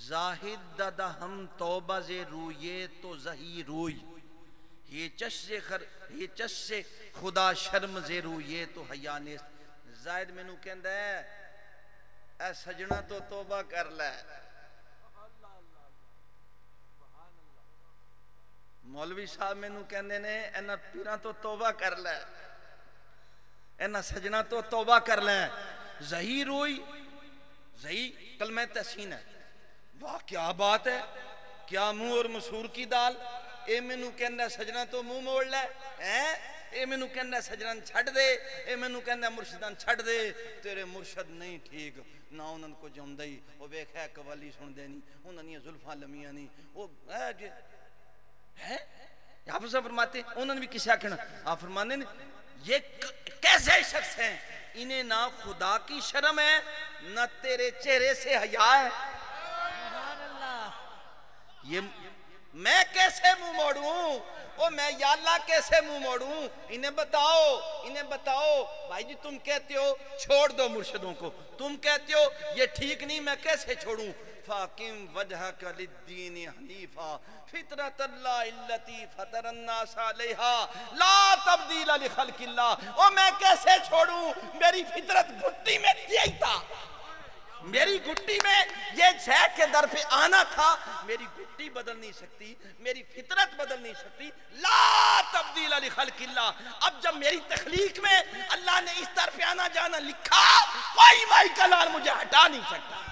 زاہد دادا ہم توبہ زے رویے تو زہی روی، یہ چش سے خدا شرم زے رویے تو حیا نیست۔ زاہد مینوں کہندا ہے اے سجنا تو توبہ کر لے، مولوی صاحب مینوں کہندے نے اینا پیراں تو توبہ کر لے، اینا سجنا تو توبہ کر لے۔ زہی روئی، زہی کلمہ تحسین ہے، واہ کیا بات ہے، کیا منہ اور مسور کی دال۔ اے مینوں کہندا سجنا تو منہ موڑ لے، اے مینوں کہندا سجنا چھڑ دے، اے مینوں کہندا مرشدان چھڑ دے، تیرے مرشد نہیں ٹھیک، نہ انہاں کو جمدا ہی او ویکھ ہے قوالی سن دے نہیں، انہاں دی زلفاں لمیاں نہیں، وہ ہے آپ فرماتے ہیں انہوں نے بھی کسی آکھنا، آپ فرمانے ہیں یہ کیسے شخص ہیں انہیں نہ خدا کی شرم ہے نہ تیرے چہرے سے حیا ہے۔ یہ میں کیسے منہ موڑوں، او میں یا اللہ کیسے منہ موڑوں، انہیں بتاؤ بھائی جی تم کہتے ہو چھوڑ دو مرشدوں کو، تم کہتے ہو یہ ٹھیک نہیں، میں کیسے چھوڑوں؟ فاقم وجہک للدین حنیفا فطرت اللہ التی فطر الناس علیہا لا تبدیل لخلق اللہ۔ او میں کیسے چھوڑوں، میری فطرت گھٹی میں یہی تھا، میری گھٹی میں یہ زید کے در پہ آنا تھا، میری گھٹی بدل نہیں سکتی، میری فطرت بدل نہیں سکتی، لا تبدیل لخلق اللہ۔ اب جب میری تخلیق میں اللہ نے اس در پہ آنا جانا لکھا، کوئی مائی کا لال مجھے ہٹا نہیں سکتا۔